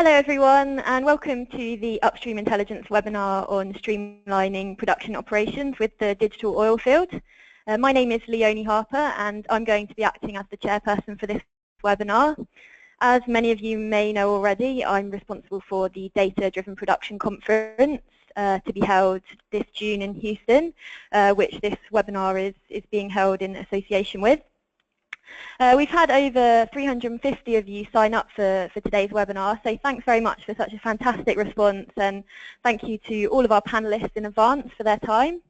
Hello everyone, and welcome to the Upstream Intelligence webinar on streamlining production operations with the digital oil field. My name is Leonie Harper and I'm going to be acting as the chairperson for this webinar. As many of you may know already, I'm responsible for the Data-Driven Production Conference to be held this June in Houston, which this webinar is being held in association with. We've had over 350 of you sign up for today's webinar, so thanks very much for such a fantastic response, and thank you to all of our panelists in advance for their time.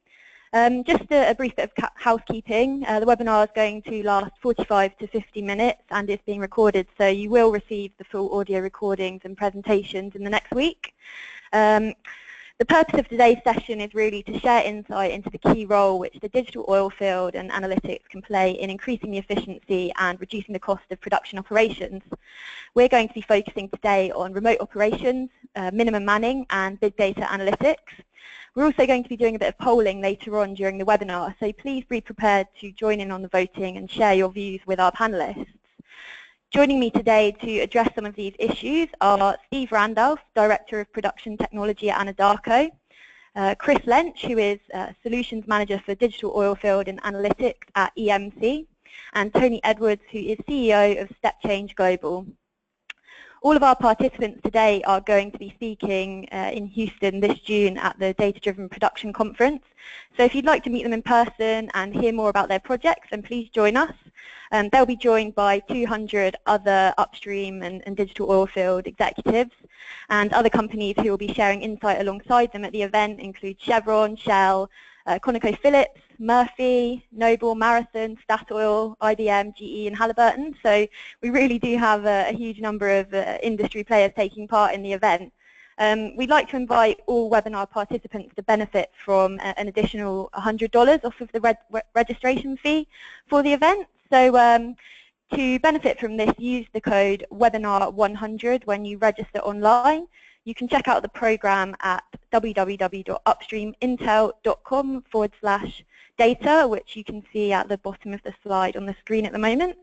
Just a brief bit of housekeeping. The webinar is going to last 45 to 50 minutes and is being recorded, so you will receive the full audio recordings and presentations in the next week. The purpose of today's session is really to share insight into the key role which the digital oil field and analytics can play in increasing the efficiency and reducing the cost of production operations. We're going to be focusing today on remote operations, minimum manning, and big data analytics. We're also going to be doing a bit of polling later on during the webinar, so please be prepared to join in on the voting and share your views with our panelists. Joining me today to address some of these issues are Steve Randolph, Director of Production Technology at Anadarko, Chris Lynch, who is Solutions Manager for Digital Oilfield and Analytics at EMC, and Tony Edwards, who is CEO of Stepchange Global. All of our participants today are going to be speaking in Houston this June at the Data-Driven Production Conference. So if you'd like to meet them in person and hear more about their projects, then please join us. They'll be joined by 200 other upstream and digital oilfield executives, and other companies who will be sharing insight alongside them at the event include Chevron, Shell, ConocoPhillips, Murphy, Noble, Marathon, Statoil, IBM, GE and Halliburton. So we really do have a huge number of industry players taking part in the event. We'd like to invite all webinar participants to benefit from an additional $100 off of the registration fee for the event. So to benefit from this, use the code webinar100 when you register online. You can check out the program at www.upstreamintel.com/data, which you can see at the bottom of the slide on the screen at the moment.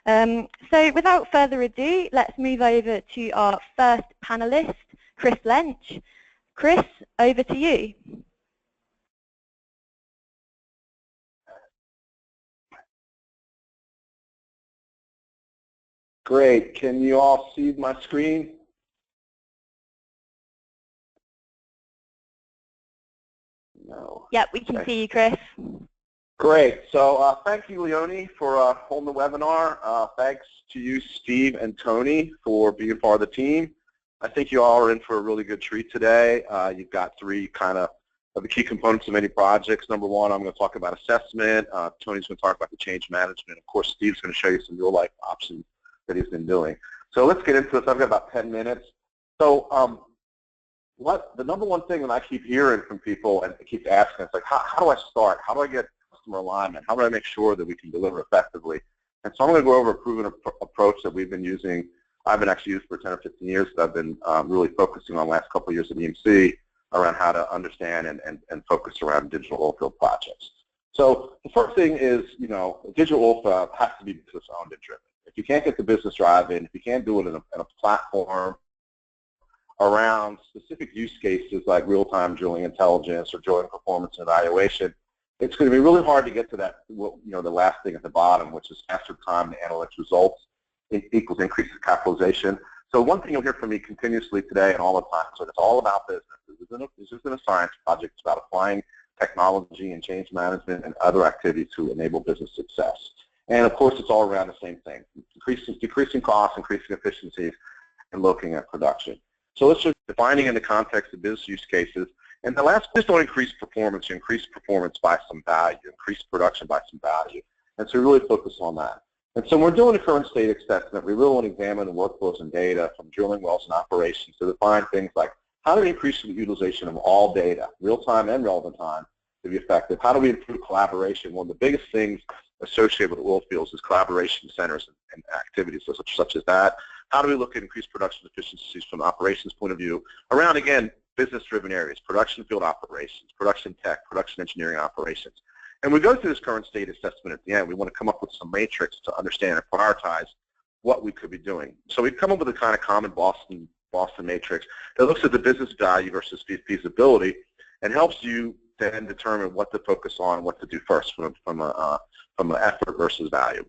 So without further ado, let's move over to our first panelist, Chris Lynch. Chris, over to you. Great. Can you all see my screen? No. Yep, we can see you, Chris. Great. So thank you, Leonie, for holding the webinar. Thanks to you, Steve and Tony, for being part of the team. I think you all are in for a really good treat today. You've got three kind of the key components of any projects. Number one, I'm going to talk about assessment. Tony's going to talk about the change management. Of course, Steve's going to show you some real-life options that he's been doing. So let's get into this. I've got about 10 minutes. So the number one thing that I keep hearing from people and keep asking is like, how do I start? How do I get customer alignment? How do I make sure that we can deliver effectively? And so I'm going to go over a proven approach that we've been using. I've been actually used for 10 or 15 years that I've been really focusing on the last couple of years at EMC around how to understand and focus around digital oilfield projects. So the first thing is, digital oilfield has to be business owned and driven. If you can't get the business driving, if you can't do it in a platform around specific use cases like real-time drilling intelligence or drilling performance and evaluation, it's going to be really hard to get to that, the last thing at the bottom, which is faster time to analytics results equals increased capitalization. So one thing you'll hear from me continuously today and all the time is that it's all about business. This isn't a science project. It's about applying technology and change management and other activities to enable business success. And of course, it's all around the same thing: decreasing costs, increasing efficiencies, and looking at production. So let's just defining in the context of business use cases. And the last, just don't increase performance. You increase performance by some value. Increase production by some value. And so really focus on that. And so we're doing a current state assessment. We really want to examine the workflows and data from drilling wells and operations to define things like how do we increase the utilization of all data, real-time and relevant time, to be effective? How do we improve collaboration? One of the biggest things associated with oil fields is collaboration centers and activities such as that. How do we look at increased production efficiencies from an operations point of view around, again, business-driven areas, production field operations, production tech, production engineering operations. And we go through this current state assessment at the end. We want to come up with some matrix to understand and prioritize what we could be doing. So we've come up with a kind of common Boston Boston Matrix that looks at the business value versus feasibility and helps you then determine what to focus on, what to do first from an effort versus value.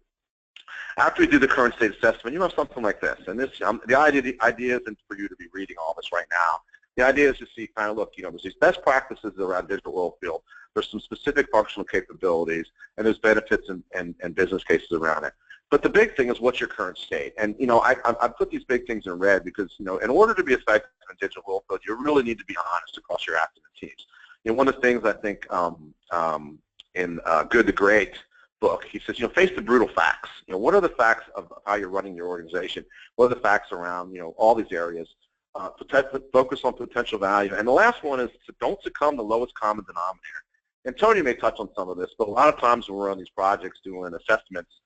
After we do the current state assessment, you have something like this. And this, the idea isn't for you to be reading all this right now. The idea is to see, kind of look, there's these best practices around digital oil field. There's some specific functional capabilities, and there's benefits and business cases around it. But the big thing is, what's your current state? And I put these big things in red because in order to be effective in digital oil field, you really need to be honest across your active teams. One of the things I think in Good to Great book, he says, face the brutal facts. What are the facts of how you're running your organization? What are the facts around all these areas? Focus on potential value. And the last one is to don't succumb to lowest common denominator. And Tony may touch on some of this, but a lot of times when we're on these projects doing assessments,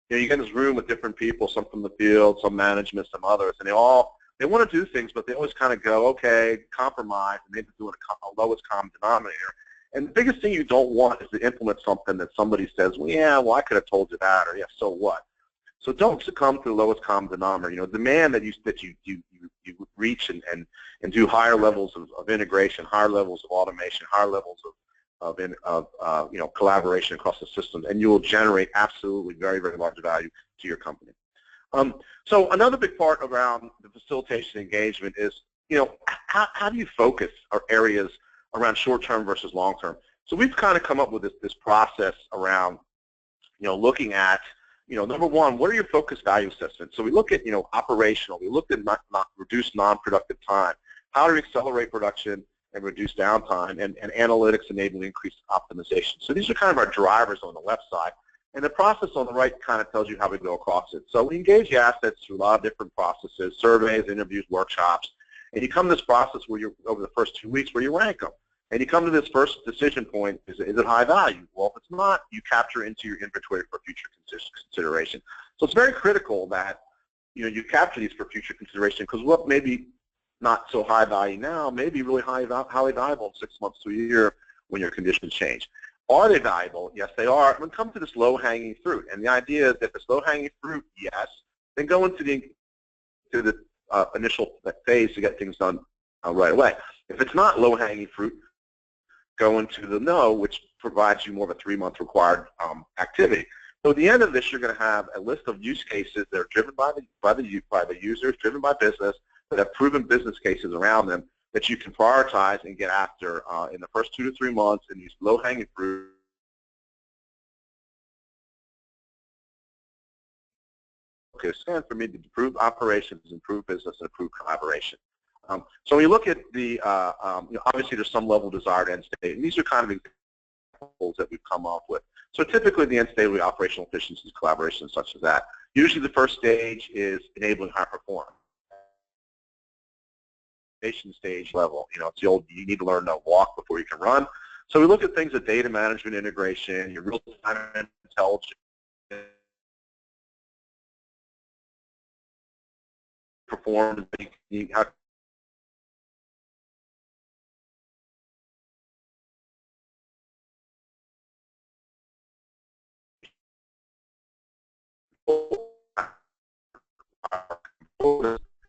you get in this room with different people, some from the field, some management, some others, and they want to do things, but they always kind of go, okay, compromise, and they're doing a lowest common denominator. And the biggest thing you don't want is to implement something that somebody says, well, yeah, well, I could have told you that, or yeah, so what? So don't succumb to the lowest common denominator. Demand that you reach and do higher levels of integration, higher levels of automation, higher levels of collaboration across the systems, and you will generate absolutely very, very large value to your company. So another big part around the facilitation engagement is, how do you focus our areas around short-term versus long-term? So we've kind of come up with this process around, looking at, number one, what are your focus value assessments? So we look at, operational. We looked at reduced non-productive time. How to accelerate production and reduce downtime, and analytics enabling increased optimization. So these are kind of our drivers on the left side. And the process on the right kind of tells you how we go across it. So we engage the assets through a lot of different processes, surveys, interviews, workshops. And you come to this process where over the first 2 weeks, where you rank them. And you come to this first decision point, is it high value? Well, if it's not, you capture into your inventory for future consideration. So it's very critical that you capture these for future consideration, because what may be not so high value now may be really highly valuable in 6 months to a year when your conditions change. Are they valuable? Yes, they are. When it comes to this low-hanging fruit, and the idea is that if it's low-hanging fruit, yes, then go into the initial phase to get things done right away. If it's not low-hanging fruit, go into the no, which provides you more of a 3-month required activity. So at the end of this, you're going to have a list of use cases that are driven by the users, driven by business, that have proven business cases around them that you can prioritize and get after in the first 2 to 3 months in these low-hanging fruit. Okay, stand for me to improve operations, improve business, and improve collaboration. So when you look at the, obviously there's some level of desired end state, and these are kind of examples that we've come up with. So typically the end state will be operational efficiencies, collaboration, such as that. Usually the first stage is enabling high performance. Stage level, it's the old, you need to learn to walk before you can run. So we look at things like data management, integration, your real-time intelligence, performance,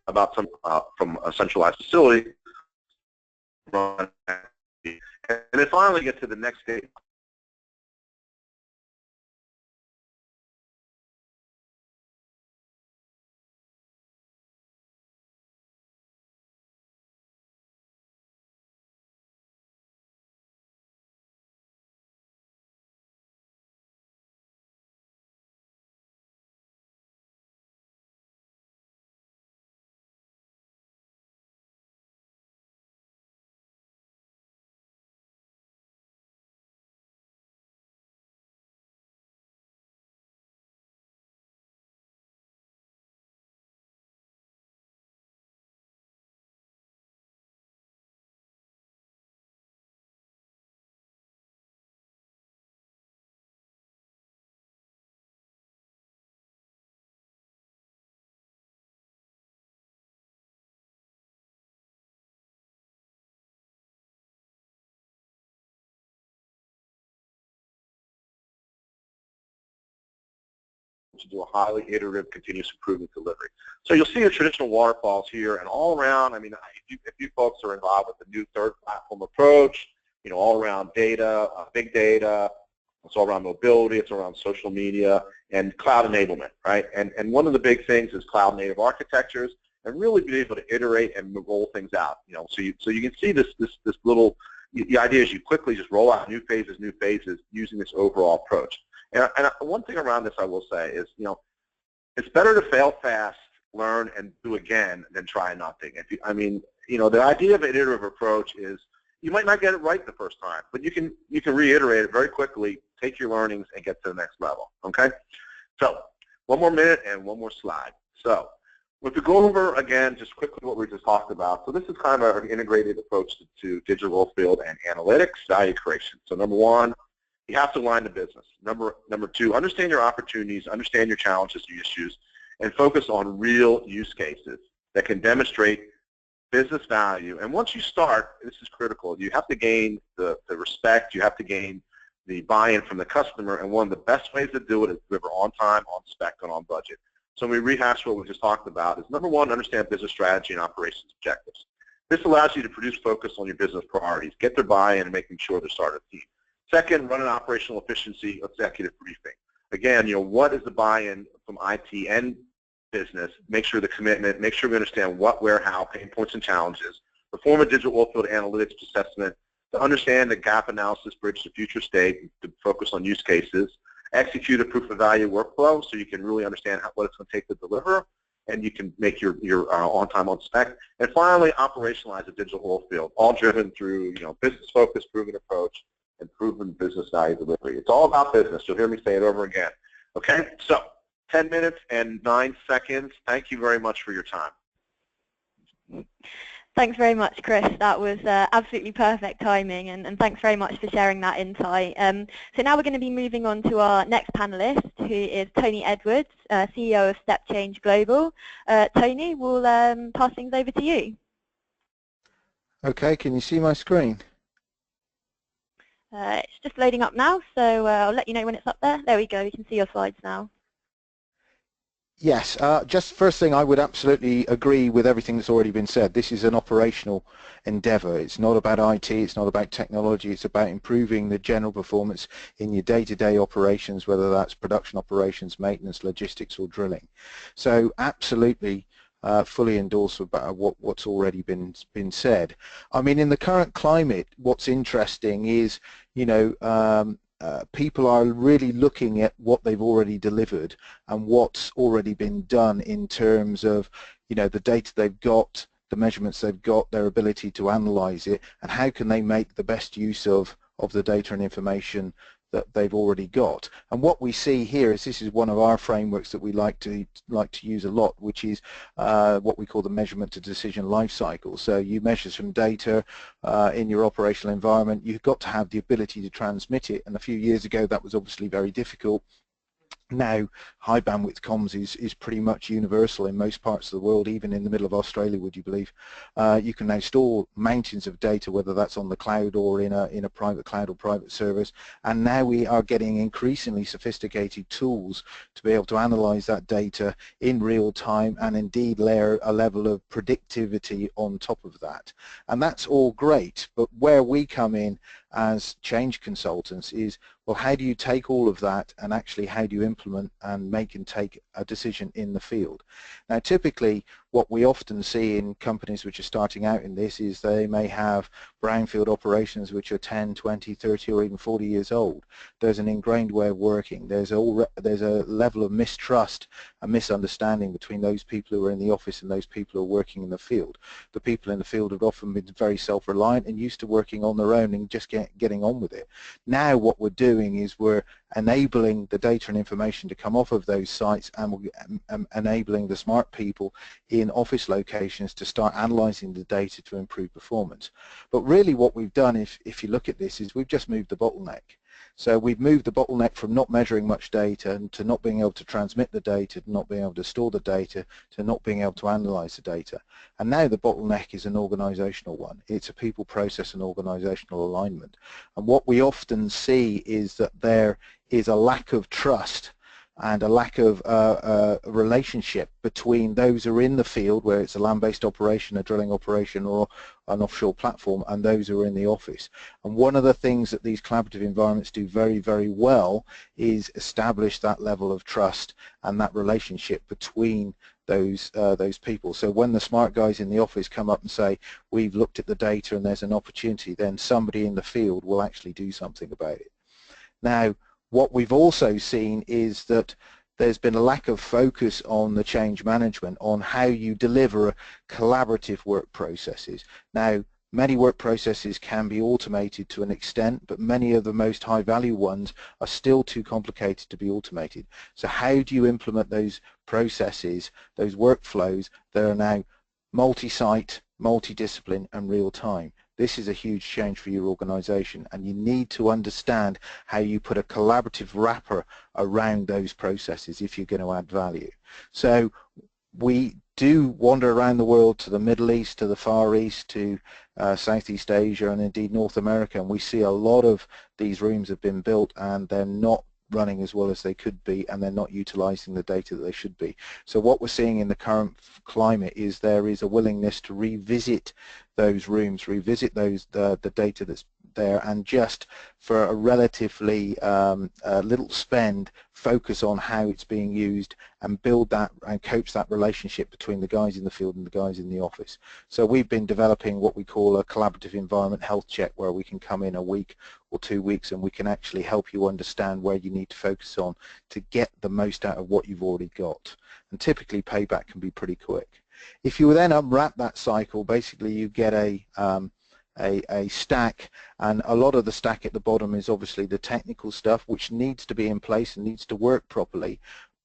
how about some from a centralized facility, and then finally get to the next stage. to do a highly iterative continuous improvement delivery. So you'll see the traditional waterfalls here, and all around, I mean, if you folks are involved with the new third platform approach, you know, all around data, big data, it's all around mobility, it's around social media, and cloud enablement, right? And one of the big things is cloud native architectures, and really be able to iterate and roll things out, you know. So you can see this little, the idea is you quickly just roll out new phases using this overall approach. And one thing around this I will say is, you know, it's better to fail fast, learn, and do again than try nothing. I mean, you know, the idea of an iterative approach is you might not get it right the first time, but you can reiterate it very quickly, take your learnings, and get to the next level, okay? So one more minute and one more slide. So if we go over, again, just quickly what we just talked about, so this is kind of an integrated approach to digital field and analytics, value creation. So number one, you have to align the business. Number two, understand your opportunities, understand your challenges, your issues, and focus on real use cases that can demonstrate business value. And once you start, this is critical, you have to gain the respect, you have to gain the buy-in from the customer, and one of the best ways to do it is deliver on time, on spec, and on budget. So when we rehash what we just talked about is, number one, understand business strategy and operations objectives. This allows you to produce focus on your business priorities, get their buy-in, and making sure they're starting a team. Second, run an operational efficiency executive briefing. Again, you know, what is the buy-in from IT and business? Make sure the commitment, make sure we understand what, where, how, pain points and challenges. Perform a digital oilfield analytics assessment to understand the gap analysis, bridge to future state, to focus on use cases. Execute a proof of value workflow so you can really understand what it's going to take to deliver, and you can make your on time, on spec. And finally, operationalize a digital oilfield, all driven through, you know, business focus, proven approach, and proven business value delivery. It's all about business. You'll hear me say it over again. Okay, so 10 minutes and 9 seconds. Thank you very much for your time. Thanks very much, Chris. That was absolutely perfect timing, and thanks very much for sharing that insight. So now we're going to be moving on to our next panelist, who is Tony Edwards, CEO of Stepchange Global. Tony, we'll pass things over to you. Okay, can you see my screen? It's just loading up now, so I'll let you know when it's up there. There we go, you can see your slides now. Yes, just first thing, I would absolutely agree with everything that's already been said. This is an operational endeavor. It's not about IT, it's not about technology, it's about improving the general performance in your day-to-day operations, whether that's production operations, maintenance, logistics, or drilling. So absolutely fully endorse about what's already been said. I mean, in the current climate, what's interesting is, you know, people are really looking at what they've already delivered and what's already been done in terms of, you know, the data they've got, the measurements they've got, their ability to analyze it, and how can they make the best use of the data and information that they've already got. And what we see here is, this is one of our frameworks that we like to use a lot, which is what we call the measurement to decision life cycle. So you measure some data in your operational environment, you've got to have the ability to transmit it, and a few years ago that was obviously very difficult. Now high bandwidth comms is pretty much universal in most parts of the world, even in the middle of Australia, would you believe. You can now store mountains of data, whether that's on the cloud or in a private cloud or private service, and now we are getting increasingly sophisticated tools to be able to analyze that data in real time and indeed layer a level of predictivity on top of that. And that's all great, but where we come in as change consultants is, well, how do you take all of that and actually how do you implement and make and take a decision in the field? Now typically what we often see in companies which are starting out in this is they may have brownfield operations which are 10, 20, 30 or even 40 years old. There's an ingrained way of working. There's a level of mistrust and misunderstanding between those people who are in the office and those people who are working in the field. The people in the field have often been very self-reliant and used to working on their own and just getting on with it. Now what we're doing is we're enabling the data and information to come off of those sites, and we're enabling the smart people in office locations to start analyzing the data to improve performance. But really what we've done, if you look at this, is we've just moved the bottleneck. So we've moved the bottleneck from not measuring much data and to not being able to transmit the data, to not being able to store the data, to not being able to analyze the data. And now the bottleneck is an organizational one. It's a people, process and organizational alignment. And what we often see is that there is a lack of trust and a lack of a relationship between those who are in the field, where it's a land-based operation, a drilling operation, or an offshore platform, and those who are in the office. And one of the things that these collaborative environments do very, very well is establish that level of trust and that relationship between those people. So when the smart guys in the office come up and say, we've looked at the data and there's an opportunity, then somebody in the field will actually do something about it. Now, what we've also seen is that there's been a lack of focus on the change management, on how you deliver collaborative work processes. Now, many work processes can be automated to an extent, but many of the most high-value ones are still too complicated to be automated. So how do you implement those processes, those workflows that are now multi-site, multi-discipline, and real-time? This is a huge change for your organization, and you need to understand how you put a collaborative wrapper around those processes if you're going to add value. So we do wander around the world, to the Middle East, to the Far East, to Southeast Asia, and indeed North America, and we see a lot of these rooms have been built and they're not running as well as they could be, and they're not utilizing the data that they should be. So what we're seeing in the current climate is there is a willingness to revisit those rooms, revisit those the data that's there, and just for a relatively little spend, focus on how it's being used and build that and coach that relationship between the guys in the field and the guys in the office. So we've been developing what we call a collaborative environment health check, where we can come in a week or 2 weeks and we can actually help you understand where you need to focus on to get the most out of what you've already got. And typically payback can be pretty quick. If you then unwrap that cycle, basically you get a stack, and a lot of the stack at the bottom is obviously the technical stuff, which needs to be in place and needs to work properly.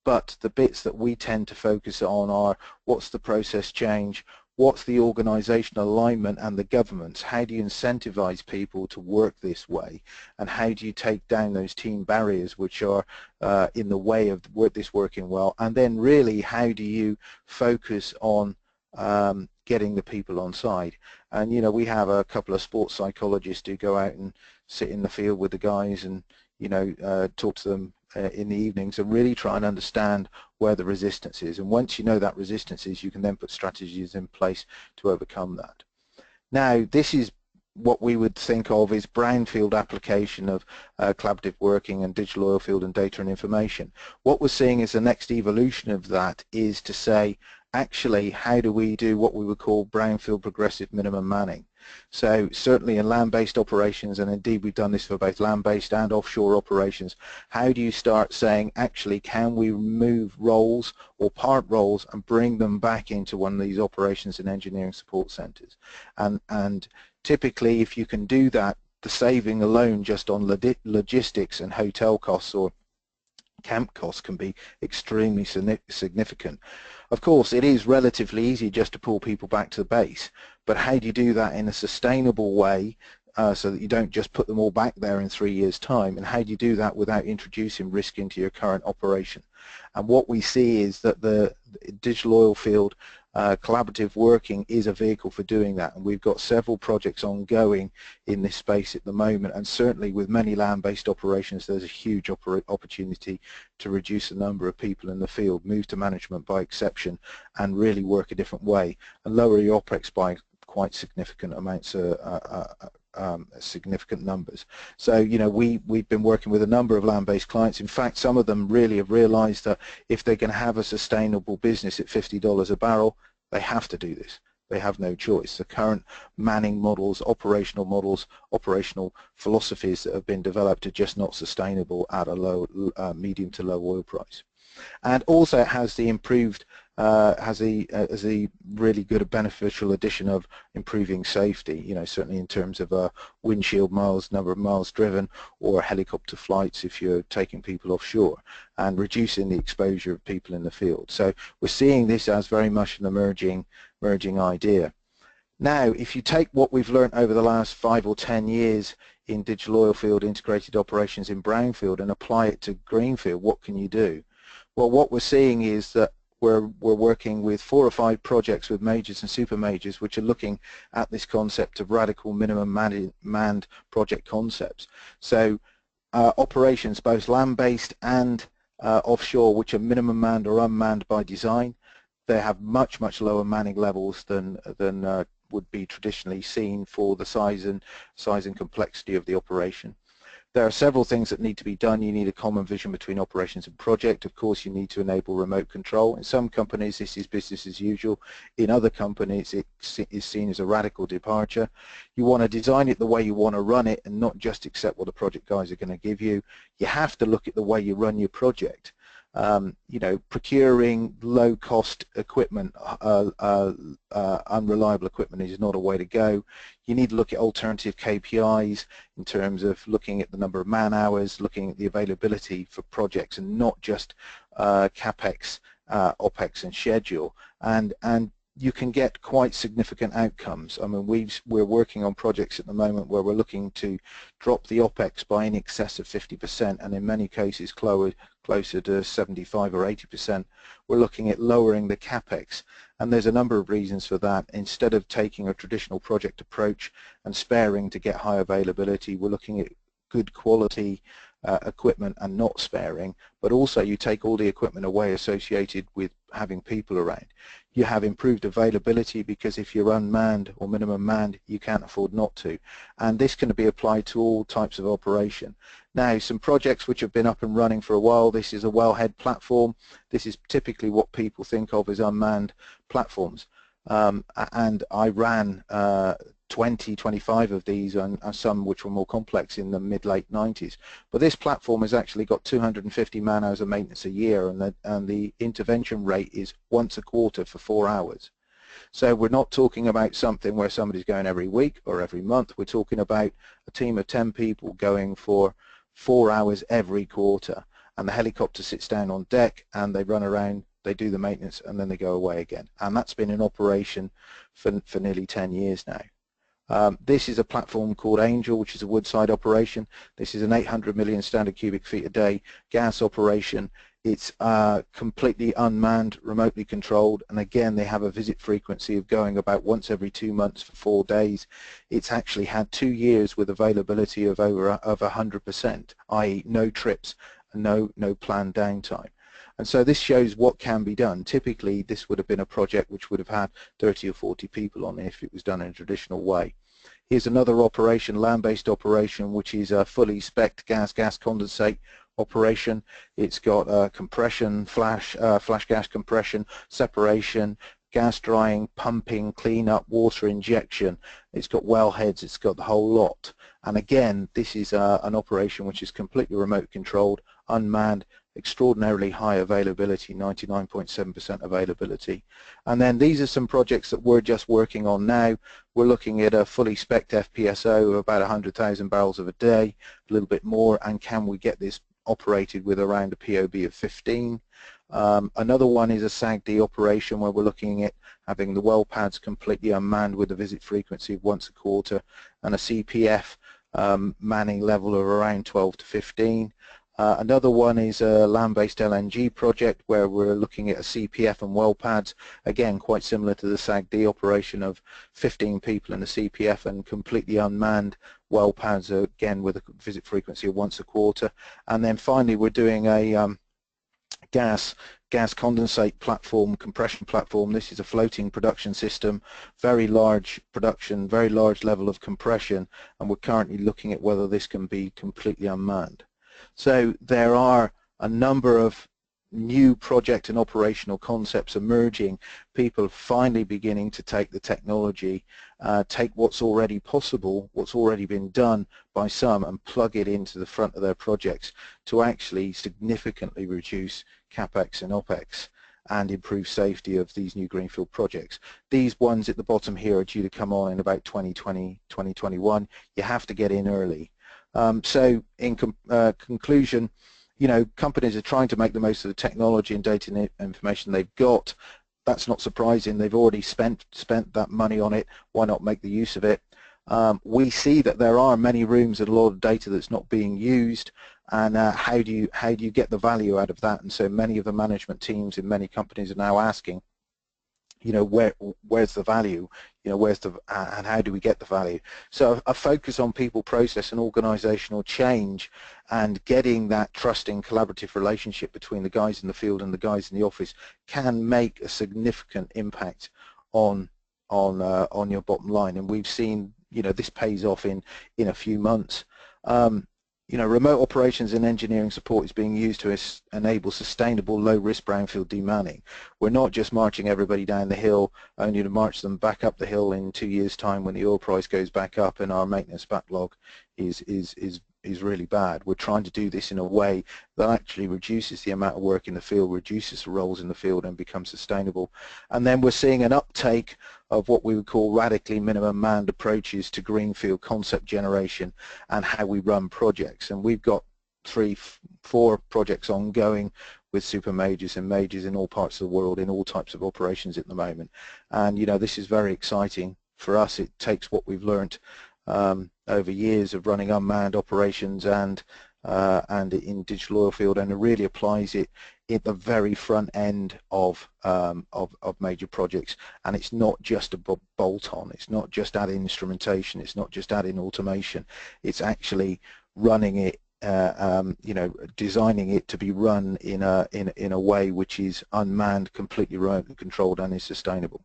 But the bits that we tend to focus on are, what's the process change, what's the organizational alignment and the governance, how do you incentivize people to work this way, and how do you take down those team barriers which are in the way of this working well, and then really how do you focus on getting the people on side. And you know, we have a couple of sports psychologists who go out and sit in the field with the guys and talk to them in the evenings and really try and understand where the resistance is. And once you know that resistance is, you can then put strategies in place to overcome that. Now, this is what we would think of as brownfield application of collaborative working and digital oil field and data and information. What we're seeing is the next evolution of that is to say, actually, how do we do what we would call brownfield progressive minimum manning? So certainly in land-based operations, and indeed we've done this for both land-based and offshore operations, how do you start saying, actually, can we remove roles or part roles and bring them back into one of these operations and engineering support centers? And typically, if you can do that, the saving alone just on logistics and hotel costs or camp costs can be extremely significant. Of course, it is relatively easy just to pull people back to the base, but how do you do that in a sustainable way so that you don't just put them all back there in 3 years' time, and how do you do that without introducing risk into your current operation? And what we see is that the digital oil field collaborative working is a vehicle for doing that, and we've got several projects ongoing in this space at the moment, and certainly with many land-based operations there's a huge opportunity to reduce the number of people in the field, move to management by exception, and really work a different way and lower your OPEX by quite significant amounts significant numbers. So we've been working with a number of land-based clients. In fact, some of them really have realized that if they're going to have a sustainable business at $50 a barrel, they have to do this. They have no choice. The current manning models, operational philosophies that have been developed are just not sustainable at a low, medium to low oil price. And also it has the improved, has a really good beneficial addition of improving safety, certainly in terms of windshield miles, number of miles driven, or helicopter flights if you're taking people offshore, and reducing the exposure of people in the field. So we're seeing this as very much an emerging idea. Now, if you take what we've learned over the last 5 or 10 years in digital oil field integrated operations in brownfield and apply it to greenfield, what can you do? Well, what we're seeing is that we're working with 4 or 5 projects with majors and super majors which are looking at this concept of radical minimum manned project concepts. So operations, both land-based and offshore which are minimum manned or unmanned by design. They have much lower manning levels than would be traditionally seen for the size and complexity of the operation. There are several things that need to be done. You need a common vision between operations and project. Of course, you need to enable remote control. In some companies, this is business as usual. In other companies, it is seen as a radical departure. You want to design it the way you want to run it and not just accept what the project guys are going to give you. You have to look at the way you run your project. You know, procuring low-cost equipment, unreliable equipment is not a way to go. You need to look at alternative KPIs in terms of looking at the number of man hours, looking at the availability for projects, and not just CapEx, OpEx, and schedule. And you can get quite significant outcomes. I mean, we're working on projects at the moment where we're looking to drop the OpEx by in excess of 50%, and in many cases closer to 75 or 80%. We're looking at lowering the CapEx, and there's a number of reasons for that. Instead of taking a traditional project approach and sparing to get high availability, we're looking at good quality equipment and not sparing, but also you take all the equipment away associated with having people around. You have improved availability because if you're unmanned or minimum manned, you can't afford not to. And this can be applied to all types of operation. Now, some projects which have been up and running for a while, this is a wellhead platform. This is typically what people think of as unmanned platforms. And I ran 25 of these, and some which were more complex in the mid-late 90s. But this platform has actually got 250 man-hours of maintenance a year, and the intervention rate is once a quarter for 4 hours. So we're not talking about something where somebody's going every week or every month. We're talking about a team of 10 people going for 4 hours every quarter, and the helicopter sits down on deck and they run around, they do the maintenance, and then they go away again. And that's been in operation for nearly 10 years now. This is a platform called Angel, which is a woodside operation. This is an 800 million standard cubic feet a day gas operation. It's completely unmanned, remotely controlled, and again they have a visit frequency of going about once every 2 months for 4 days. It's actually had 2 years with availability of over 100%, i.e. no trips and no planned downtime. And so this shows what can be done. Typically this would have been a project which would have had 30 or 40 people on it if it was done in a traditional way. Here's another operation, land-based operation, which is a fully spec'd gas condensate operation. It's got compression, flash gas compression, separation, gas drying, pumping, cleanup, water injection. It's got wellheads, it's got the whole lot. And again, this is an operation which is completely remote controlled, unmanned, extraordinarily high availability, 99.7% availability. And then these are some projects that we're just working on now. We're looking at a fully spec'd FPSO of about 100,000 barrels of a day, a little bit more, and can we get this operated with around a POB of 15. Another one is a SAGD operation where we're looking at having the well pads completely unmanned with a visit frequency of once a quarter and a CPF manning level of around 12 to 15. Another one is a land-based LNG project where we're looking at a CPF and well pads, again quite similar to the SAGD operation of 15 people in a CPF and completely unmanned well pads, again with a visit frequency of once a quarter. And then finally we're doing a gas condensate platform, compression platform. This is a floating production system, very large production, very large level of compression, and we're currently looking at whether this can be completely unmanned. So there are a number of new project and operational concepts emerging, people finally beginning to take the technology, take what's already possible, what's already been done by some, and plug it into the front of their projects to actually significantly reduce CapEx and OpEx and improve safety of these new greenfield projects. These ones at the bottom here are due to come on in about 2020, 2021. You have to get in early. So in conclusion, you know, companies are trying to make the most of the technology and data and information they've got. That's not surprising. They've already spent that money on it. Why not make the use of it? We see that there are many rooms and a lot of data that's not being used, and how do you get the value out of that? And so many of the management teams in many companies are now asking, where's the value, where's the and how do we get the value. So a focus on people, process and organizational change, and getting that trusting collaborative relationship between the guys in the field and the guys in the office can make a significant impact on your bottom line. And we've seen this pays off in a few months. Remote operations and engineering support is being used to enable sustainable low-risk brownfield demanning. We're not just marching everybody down the hill only to march them back up the hill in 2 years' time when the oil price goes back up and our maintenance backlog is really bad. We're trying to do this in a way that actually reduces the amount of work in the field, reduces the roles in the field, and becomes sustainable. And then we're seeing an uptake of what we would call radically minimum manned approaches to greenfield concept generation and how we run projects. And we've got 3-4 projects ongoing with super majors and majors in all parts of the world in all types of operations at the moment. And this is very exciting for us. It takes what we've learned over years of running unmanned operations and in digital oil field, and it really applies it at the very front end of major projects. And it's not just a bolt-on, it's not just adding instrumentation, it's not just adding automation, it's actually running it, designing it to be run in a way which is unmanned, completely remote and controlled, and is sustainable.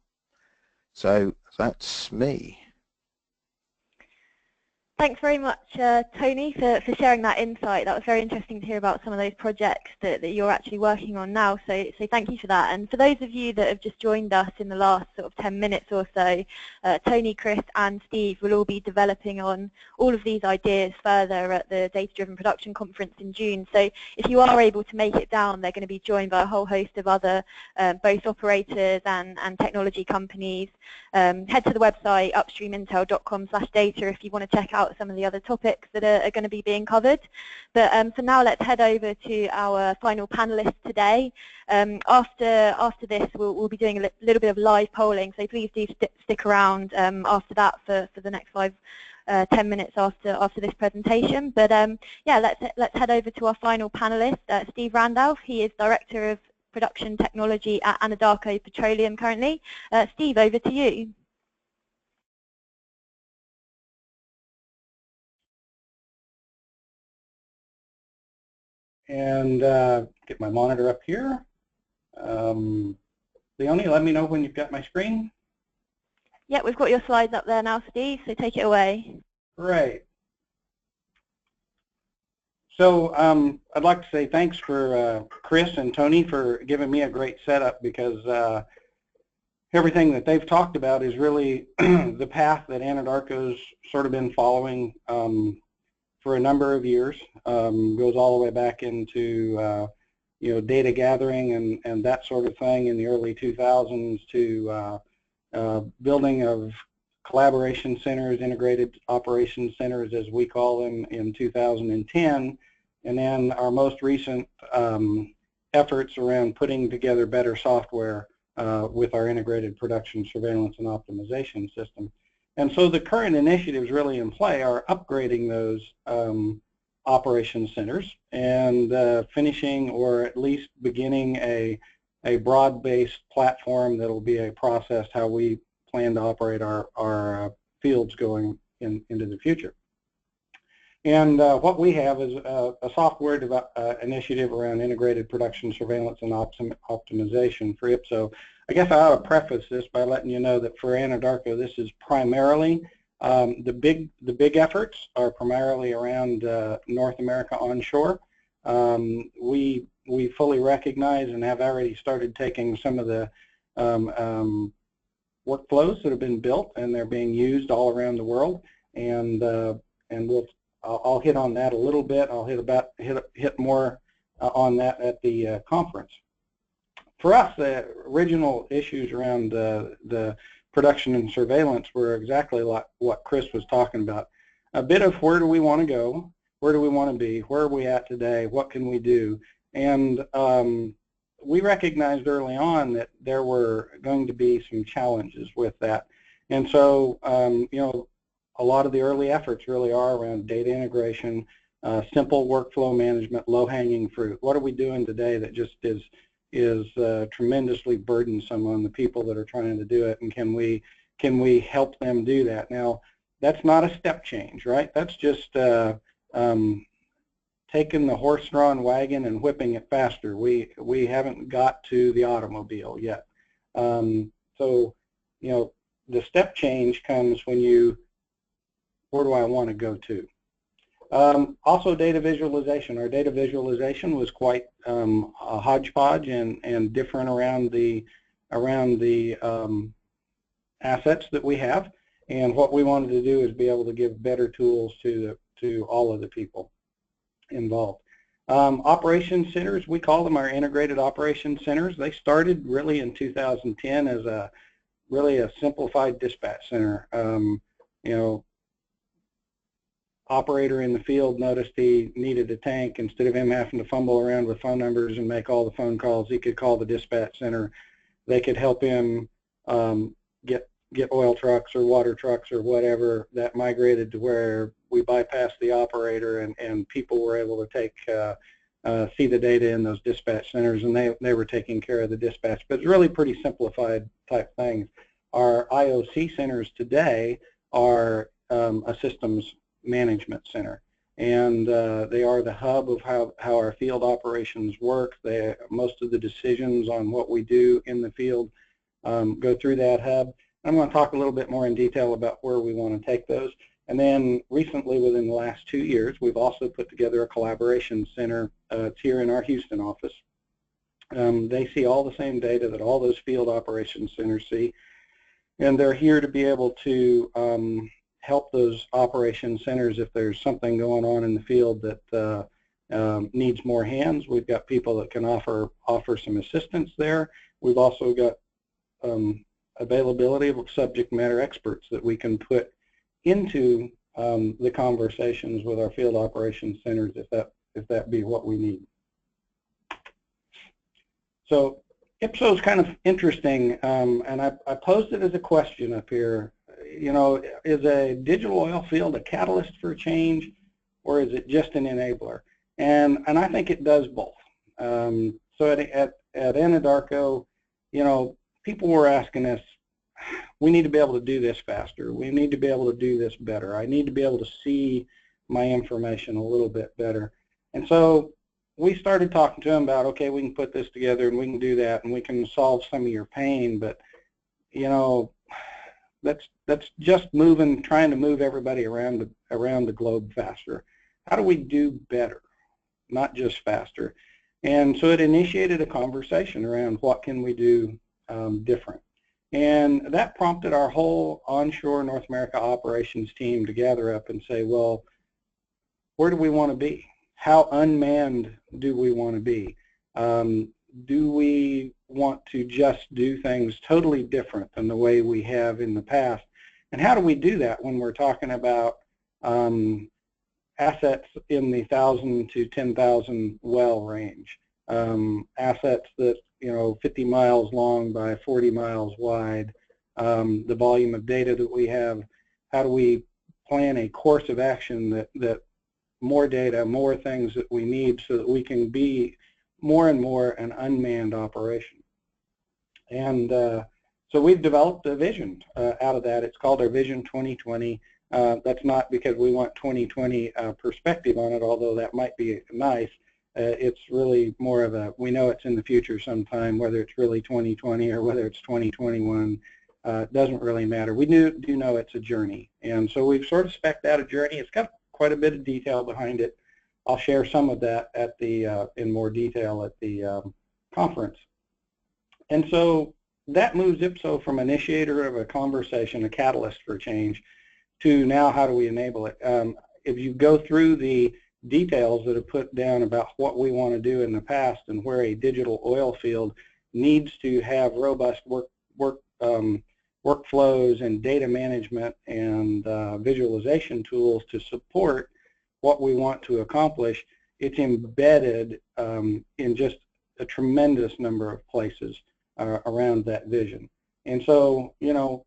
So that's me. Thanks very much, Tony, for sharing that insight. That was very interesting to hear about some of those projects that you're actually working on now, so thank you for that. And for those of you that have just joined us in the last sort of 10 minutes or so, Tony, Chris and Steve will all be developing on all of these ideas further at the Data Driven Production Conference in June. So if you are able to make it down, they're going to be joined by a whole host of other both operators and technology companies. Head to the website upstreamintel.com/data if you want to check out some of the other topics that are going to be being covered. But for now, let's head over to our final panelists today. After this, we'll be doing a little bit of live polling, so please do stick around after that for the next 5-10 minutes after this presentation. But yeah, let's head over to our final panelist, Steve Randolph. He is Director of Production Technology at Anadarko Petroleum currently. Steve, over to you. And get my monitor up here. Leonie, let me know when you've got my screen. Yeah, we've got your slides up there now, Steve, so take it away. Great. So I'd like to say thanks for Chris and Tony for giving me a great setup, because everything that they've talked about is really the path that Anadarko's sort of been following for a number of years. Goes all the way back into data gathering and that sort of thing in the early 2000s to building of collaboration centers, integrated operations centers as we call them, in 2010, and then our most recent efforts around putting together better software with our integrated production surveillance and optimization system. And so the current initiatives really in play are upgrading those operations centers and finishing, or at least beginning, a broad-based platform that will be a process how we plan to operate our fields going into the future. And what we have is a software initiative around integrated production surveillance and optimization for IPSO. I guess I ought to preface this by letting you know that for Anadarko, this is primarily, the big efforts are primarily around North America onshore. We fully recognize and have already started taking some of the workflows that have been built, and they're being used all around the world. And I'll hit on that a little bit. I'll hit more on that at the conference. For us, the original issues around the production and surveillance were exactly like what Chris was talking about. A bit of where do we want to go, where do we want to be, where are we at today, what can we do? And we recognized early on that there were going to be some challenges with that. And so, a lot of the early efforts really are around data integration, simple workflow management, low-hanging fruit. What are we doing today that just is tremendously burdensome on the people that are trying to do it, and can we help them do that? Now, that's not a step change, right? That's just taking the horse-drawn wagon and whipping it faster. We haven't got to the automobile yet. So, you know, the step change comes when where do I want to go to? Also, data visualization. Our data visualization was quite a hodgepodge and different around the assets that we have. And what we wanted to do is be able to give better tools to all of the people involved. Operations centers, we call them our integrated operations centers. They started really in 2010 as really a simplified dispatch center. You know, operator in the field noticed he needed a tank. Instead of him having to fumble around with phone numbers and make all the phone calls, he could call the dispatch center. They could help him get oil trucks or water trucks or whatever. That migrated to where we bypassed the operator, and people were able to see the data in those dispatch centers, and they were taking care of the dispatch. But it's really pretty simplified type things. Our IOC centers today are a systems management center, and they are the hub of how our field operations work. Most of the decisions on what we do in the field go through that hub. I'm going to talk a little bit more in detail about where we want to take those. And then recently, within the last 2 years, we've also put together a collaboration center. It's here in our Houston office. They see all the same data that all those field operations centers see, and they're here to be able to help those operations centers if there's something going on in the field that needs more hands. We've got people that can offer some assistance there. We've also got availability of subject matter experts that we can put into the conversations with our field operations centers if that be what we need. So IPSO is kind of interesting, and I posed it as a question up here. You know, is a digital oil field a catalyst for change, or is it just an enabler? And I think it does both. So at Anadarko, you know, people were asking us, we need to be able to do this faster. We need to be able to do this better. I need to be able to see my information a little bit better. And so we started talking to them about, okay, we can put this together and we can do that and we can solve some of your pain, but, you know, that's just trying to move everybody around the globe faster. How do we do better, not just faster? And so it initiated a conversation around what can we do different. And that prompted our whole onshore North America operations team to gather up and say, well, where do we want to be? How unmanned do we want to be? Do we want to just do things totally different than the way we have in the past? And how do we do that when we're talking about assets in the 1,000 to 10,000 well range, assets that, you know, 50 miles long by 40 miles wide, the volume of data that we have? How do we plan a course of action that more data, more things that we need so that we can be more and more an unmanned operation? And so we've developed a vision out of that. It's called our Vision 2020. That's not because we want 2020 perspective on it, although that might be nice. It's really more of a, we know it's in the future sometime, whether it's really 2020 or whether it's 2021, doesn't really matter. We do know it's a journey. And so we've sort of spec'd out a journey. It's got quite a bit of detail behind it. I'll share some of that at the in more detail at the conference. And so that moves IPSO from initiator of a conversation, a catalyst for change, to now how do we enable it. If you go through the details that are put down about what we want to do in the past and where a digital oil field needs to have robust workflows and data management and visualization tools to support what we want to accomplish, it's embedded in just a tremendous number of places around that vision. And so, you know,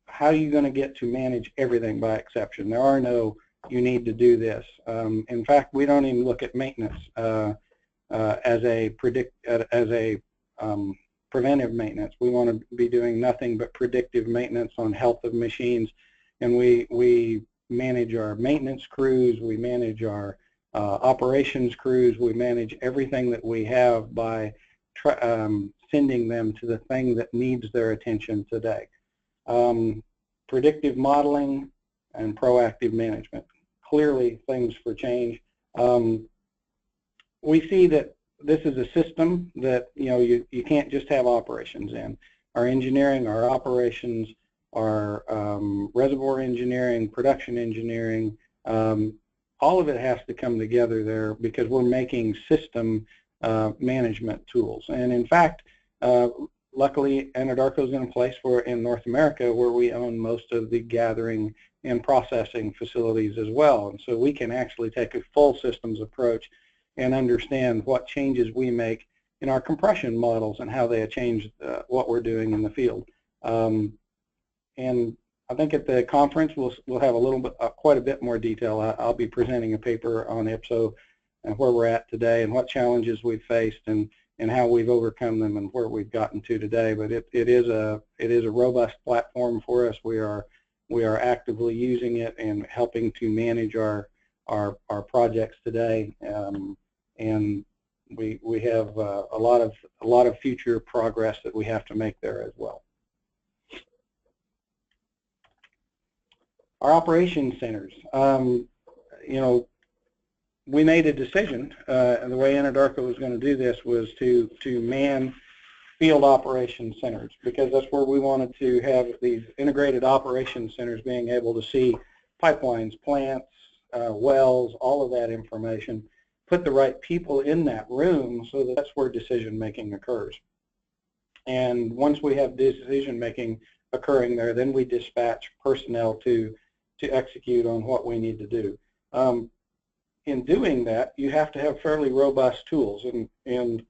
how are you going to get to manage everything by exception? There are no, you need to do this. In fact, we don't even look at maintenance. as a preventive maintenance. We want to be doing nothing but predictive maintenance on health of machines, and we manage our maintenance crews, we manage our operations crews, we manage everything that we have by sending them to the thing that needs their attention today. Predictive modeling and proactive management. Clearly things for change. We see that this is a system that you can't just have operations in. Our engineering, our operations, our reservoir engineering, production engineering, all of it has to come together there because we're making system management tools. And in fact, luckily Anadarko is in a place in North America where we own most of the gathering and processing facilities as well. And so we can actually take a full systems approach and understand what changes we make in our compression models and how they change what we're doing in the field. And I think at the conference we'll have a little bit, quite a bit more detail. I'll be presenting a paper on IPSO and where we're at today and what challenges we've faced and how we've overcome them and where we've gotten to today. But it is a robust platform for us. We are actively using it and helping to manage our projects today. And we have a lot of future progress that we have to make there as well. Our operations centers, we made a decision, and the way Anadarko was going to do this was to man field operations centers, because that's where we wanted to have these integrated operations centers being able to see pipelines, plants, wells, all of that information, put the right people in that room so that's where decision making occurs. And once we have decision making occurring there, then we dispatch personnel to execute on what we need to do. In doing that, you have to have fairly robust tools, and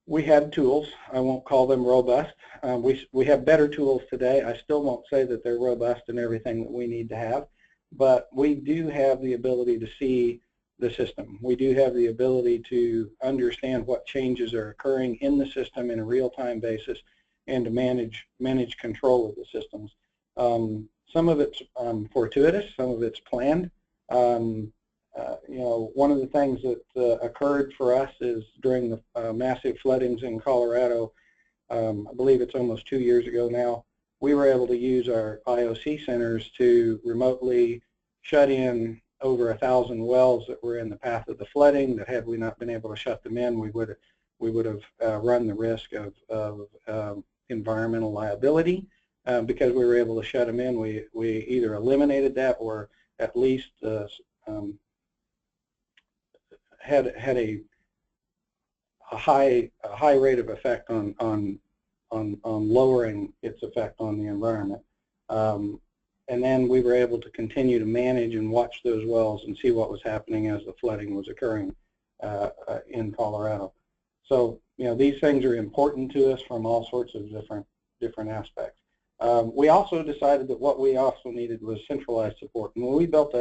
we had tools. I won't call them robust. We have better tools today. I still won't say that they're robust in everything that we need to have, but we do have the ability to see the system. We do have the ability to understand what changes are occurring in the system in a real-time basis and to manage control of the systems. Some of it's fortuitous, some of it's planned. One of the things that occurred for us is during the massive floodings in Colorado, I believe it's almost 2 years ago now, we were able to use our IOC centers to remotely shut in over 1,000 wells that were in the path of the flooding, that had we not been able to shut them in, we would have run the risk of environmental liability. Because we were able to shut them in, we either eliminated that or at least had a high rate of effect on lowering its effect on the environment. And then we were able to continue to manage and watch those wells and see what was happening as the flooding was occurring in Colorado. So these things are important to us from all sorts of different aspects. We also decided that what we also needed was centralized support. And we built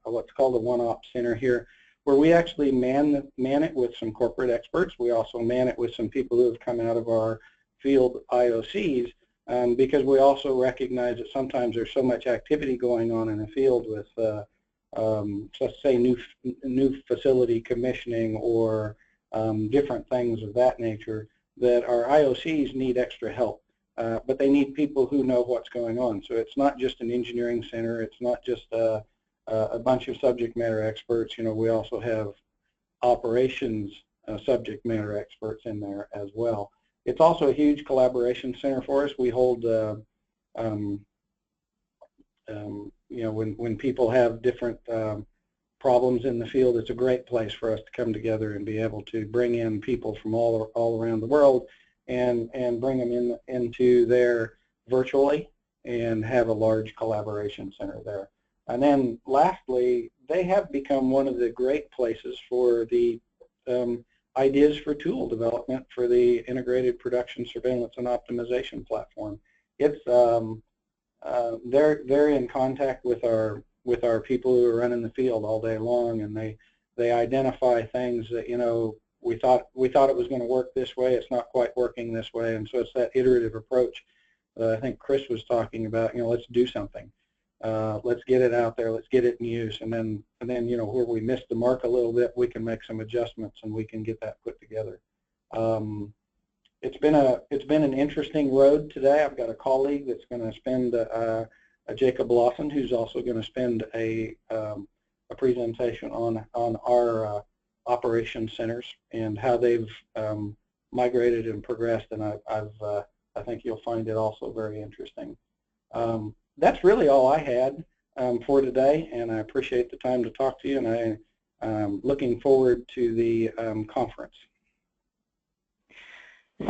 what's called a one-ops center here, where we actually man it with some corporate experts. We also man it with some people who have come out of our field IOCs, because we also recognize that sometimes there's so much activity going on in the field with, let's say, new facility commissioning or different things of that nature, that our IOCs need extra help. But they need people who know what's going on. So it's not just an engineering center. It's not just a bunch of subject matter experts. We also have operations subject matter experts in there as well. It's also a huge collaboration center for us. We hold, when people have different problems in the field, it's a great place for us to come together and be able to bring in people from all around the world and bring them into there virtually and have a large collaboration center there. And then lastly, they have become one of the great places for the ideas for tool development for the integrated production surveillance and optimization platform. It's they're in contact with our people who are running the field all day long, and they identify things that we thought it was going to work this way. It's not quite working this way, and so it's that iterative approach that I think Chris was talking about. Let's do something. Let's get it out there. Let's get it in use, and then where we missed the mark a little bit, we can make some adjustments and we can get that put together. It's been an interesting road today. I've got a colleague that's going to spend Jacob Lawson, who's also going to spend a presentation on our operation centers and how they've migrated and progressed, and I think you'll find it also very interesting. That's really all I had for today, and I appreciate the time to talk to you, and I'm looking forward to the conference.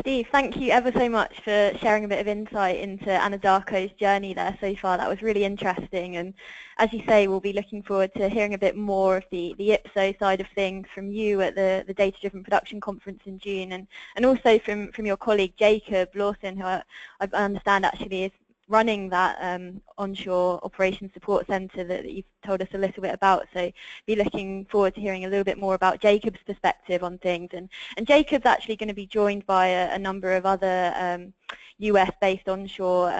Steve, thank you ever so much for sharing a bit of insight into Anadarko's journey there so far. That was really interesting, and as you say, we'll be looking forward to hearing a bit more of the IPSO side of things from you at the Data-Driven Production Conference in June, and also from your colleague Jacob Lawson, who I understand actually is running that onshore operations support centre that you've told us a little bit about. So be looking forward to hearing a little bit more about Jacob's perspective on things. And Jacob's actually going to be joined by a number of other US-based onshore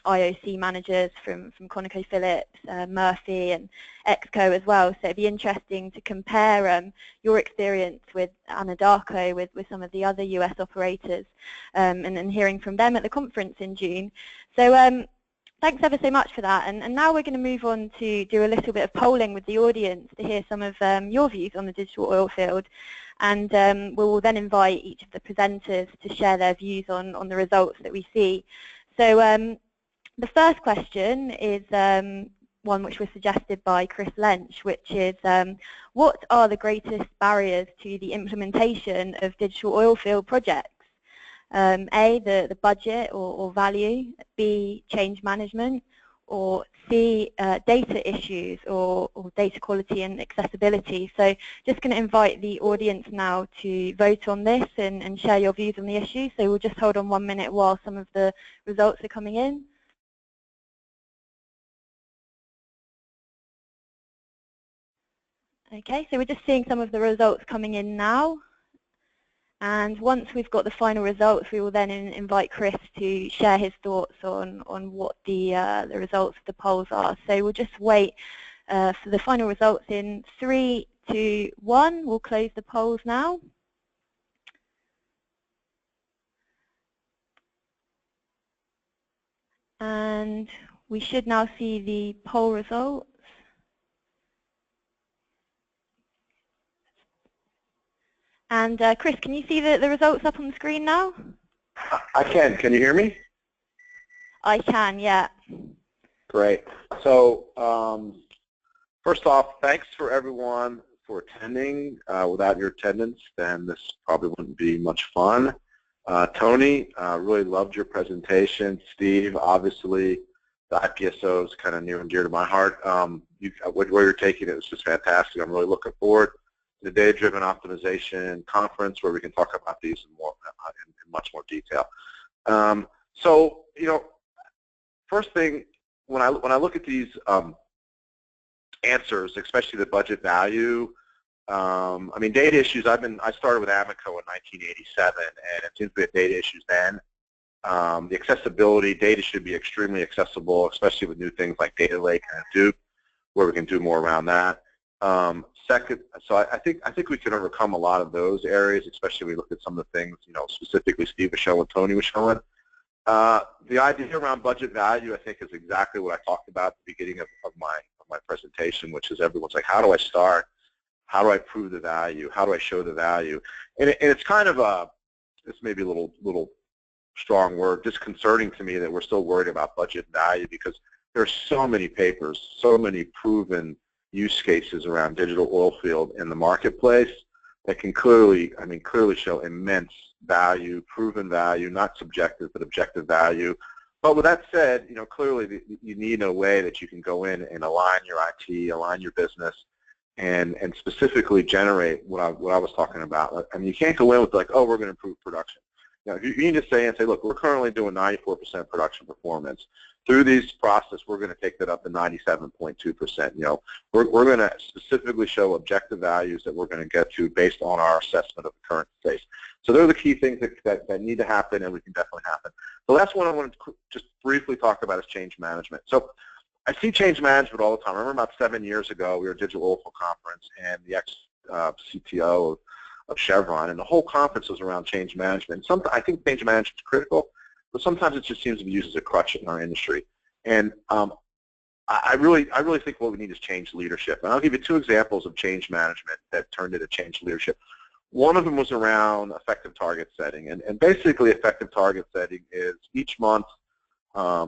IOC managers from ConocoPhillips, Murphy and Exco as well. So it'd be interesting to compare your experience with Anadarko with some of the other US operators and then hearing from them at the conference in June. So thanks ever so much for that. And now we're going to move on to do a little bit of polling with the audience to hear some of your views on the digital oil field. And we will then invite each of the presenters to share their views on the results that we see. So the first question is one which was suggested by Chris Lynch, which is what are the greatest barriers to the implementation of digital oil field projects? A, the budget or value, B, change management, or C, data issues or data quality and accessibility. So just going to invite the audience now to vote on this and share your views on the issue. So we'll just hold on 1 minute while some of the results are coming in. Okay, so we're just seeing some of the results coming in now. And once we've got the final results, we will then invite Chris to share his thoughts on what the results of the polls are. So we'll just wait for the final results in 3, 2, 1. We'll close the polls now. And we should now see the poll results. And Chris, can you see the results up on the screen now? I can. Can you hear me? I can, yeah. Great. So first off, thanks for everyone for attending. Without your attendance, then this probably wouldn't be much fun. Tony, really loved your presentation. Steve, obviously, the IPSO is kind of near and dear to my heart. Where you're taking it is just fantastic. I'm really looking forward the data-driven optimization conference where we can talk about these in much more detail. So, first thing, when I look at these answers, especially the budget value, I mean, data issues. I started with Amoco in 1987, and it seems to be data issues then. The accessibility, data should be extremely accessible, especially with new things like data lake and Hadoop, where we can do more around that. Second, so I think we can overcome a lot of those areas, especially when we look at some of the things, specifically Steve was showing, Tony was showing. The idea around budget value, I think, is exactly what I talked about at the beginning of my presentation, which is everyone's like, how do I start? How do I prove the value? How do I show the value? And it's kind of this may be a little strong word, disconcerting to me that we're still worried about budget value because there are so many papers, so many proven use cases around digital oil field in the marketplace that can clearly show immense value, proven value, not subjective but objective value. But with that said, clearly you need a way that you can go in and align your IT, align your business, and specifically generate what I was talking about. I mean, you can't go in with like, oh, we're going to improve production. You need to say, look, we're currently doing 94% production performance. through this process, we're going to take that up to 97.2%. You know, we're going to specifically show objective values that we're going to get to based on our assessment of the current state. So they're the key things that need to happen, and we can definitely happen. The last one I want to just briefly talk about is change management. So I see change management all the time. I remember about 7 years ago, we were at a Digital Oilfield conference, and the ex-CTO of Chevron, and the whole conference was around change management. I think change management is critical, but sometimes it just seems to be used as a crutch in our industry. And I really think what we need is change leadership. And I'll give you 2 examples of change management that turned into change leadership. One of them was around effective target setting. And basically effective target setting is each month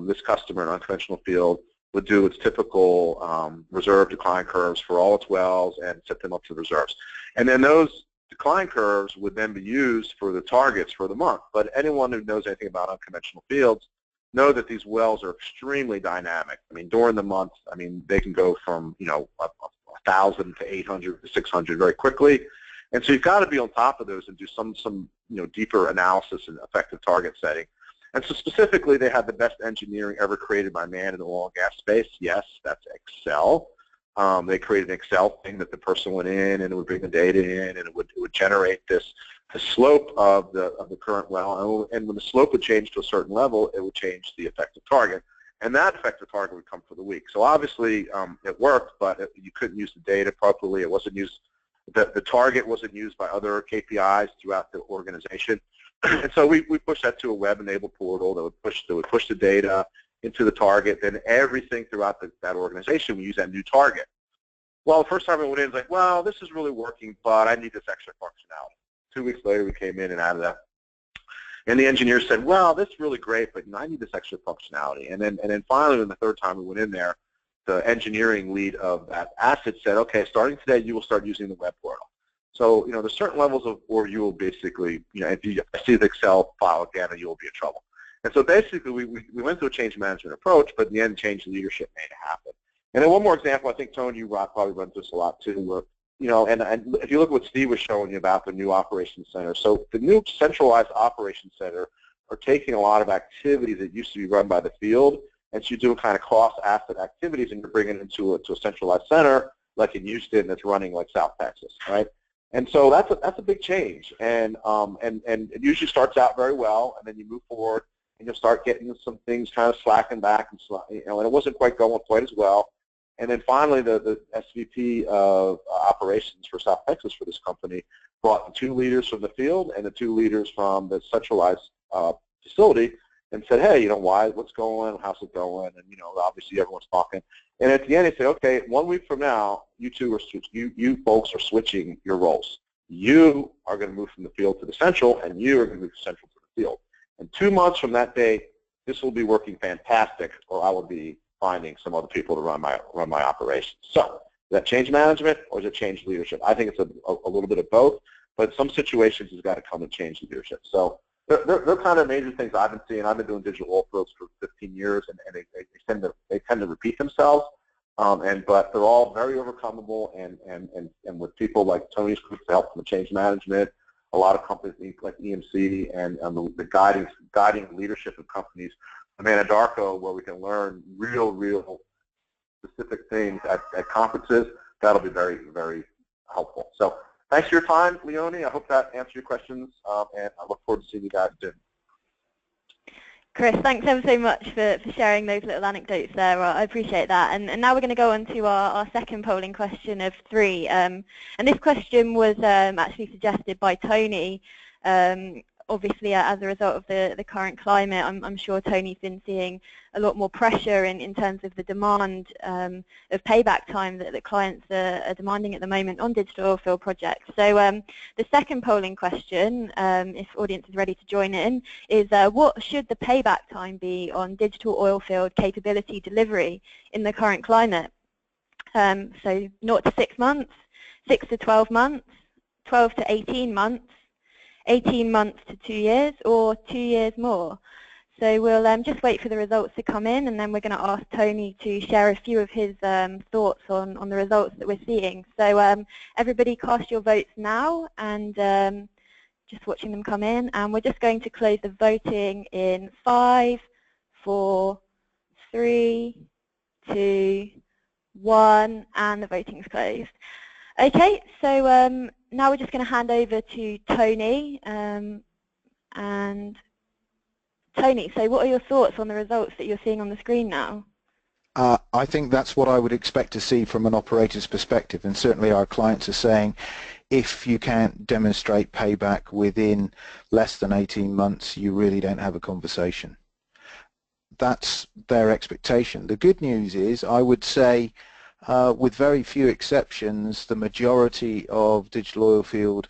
this customer in unconventional field would do its typical reserve decline curves for all its wells and set them up to the reserves. And then those decline curves would then be used for the targets for the month. But anyone who knows anything about unconventional fields know that these wells are extremely dynamic. I mean, during the month, I mean, they can go from, you know, 1,000 to 800 to 600 very quickly. And so you've got to be on top of those and do some you know, deeper analysis and effective target setting. And so specifically, they had the best engineering ever created by man in the oil and gas space. Yes, that's Excel. They created an Excel thing that the person went in, and it would bring the data in, and it would generate the slope of the current well. And when the slope would change to a certain level, it would change the effective target. And that effective target would come for the week. So obviously, it worked, but you couldn't use the data properly. It wasn't used. The target wasn't used by other KPIs throughout the organization. And so we pushed that to a web-enabled portal that would push the data into the target. Then everything throughout that organization, we use that new target. Well, the first time we went in, it's like, well, this is really working, but I need this extra functionality. 2 weeks later, we came in and added that. And the engineer said, well, this is really great, but I need this extra functionality. And then finally, when the third time we went in there, the engineering lead of that asset said, okay, starting today, you will start using the web portal. So, you know, there's certain levels of, or you will basically, you know, if you see the Excel file again, you will be in trouble. And so basically, we went through a change management approach, but in the end, change leadership made it happen. And then one more example, I think, Tony, you probably run through this a lot too, where, you know, and if you look at what Steve was showing you about the new operations center. So the new centralized operations center are taking a lot of activities that used to be run by the field, and so you're doing kind of cross-asset activities, and you're bringing it into a centralized center, like in Houston, that's running like South Texas, right? And so that's a big change, and it usually starts out very well, and then you move forward, and you'll start getting some things kind of slacking back, and you know, and it wasn't quite going quite as well. And then finally, the SVP of operations for South Texas for this company brought the 2 leaders from the field and the 2 leaders from the centralized facility, and said, hey, you know, what's going, how's it going, and, you know, obviously everyone's talking. And at the end, they said, okay, 1 week from now, you folks are switching your roles. You are going to move from the field to the central, and you are going to move from central to the field. And 2 months from that date, this will be working fantastic, or I will be finding some other people to run my operations. So, is that change management, or is it change leadership? I think it's a little bit of both, but in some situations, it's got to come and change leadership. So, they're kind of major things I've been seeing. I've been doing digital oilfields for 15 years, and they tend to repeat themselves. But they're all very overcomable, and with people like Tony's group to help from the change management, a lot of companies like EMC and the guiding leadership of companies, Anadarko, where we can learn real specific things at conferences. That'll be very, very helpful. So thanks for your time, Leonie. I hope that answered your questions, and I look forward to seeing you guys soon. Chris, thanks ever so much for sharing those little anecdotes there. I appreciate that. And now we're going to go on to our second polling question of 3. And this question was actually suggested by Tony. Obviously, as a result of the current climate, I'm sure Tony's been seeing a lot more pressure in terms of the demand of payback time that clients are demanding at the moment on digital oilfield projects. So the second polling question, if audience is ready to join in, is what should the payback time be on digital oilfield capability delivery in the current climate? So 0 to 6 months, 6 to 12 months, 12 to 18 months, 18 months to 2 years, or 2 years more. So we'll just wait for the results to come in, and then we're going to ask Tony to share a few of his thoughts on the results that we're seeing. So everybody cast your votes now, and just watching them come in, and we're just going to close the voting in 5, 4, 3, 2, 1, and the voting's closed. Okay, so now we're just going to hand over to Tony. And Tony, so what are your thoughts on the results that you're seeing on the screen now? I think that's what I would expect to see from an operator's perspective, and certainly our clients are saying if you can't demonstrate payback within less than 18 months, you really don't have a conversation. That's their expectation. The good news is, I would say, with very few exceptions, the majority of digital oilfield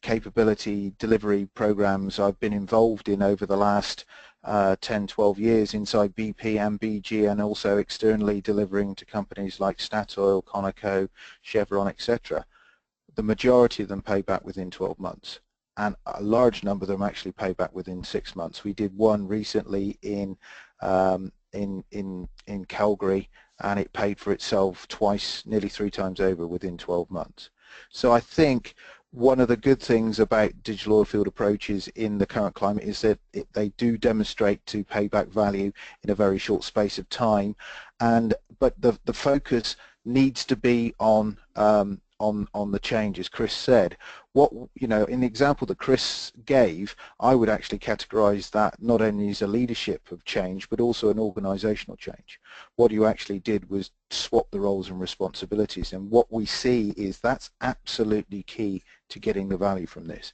capability delivery programs I've been involved in over the last 10, 12 years inside BP and BG, and also externally delivering to companies like Statoil, Conoco, Chevron, etc. The majority of them pay back within 12 months, and a large number of them actually pay back within 6 months. We did one recently in Calgary, and it paid for itself twice, nearly 3 times over within 12 months. So I think one of the good things about digital oilfield approaches in the current climate is that they do demonstrate to payback value in a very short space of time, but the focus needs to be on the change, as Chris said. In the example that Chris gave, I would actually categorize that not only as a leadership of change, but also an organizational change. What you actually did was swap the roles and responsibilities, and what we see is that's absolutely key to getting the value from this.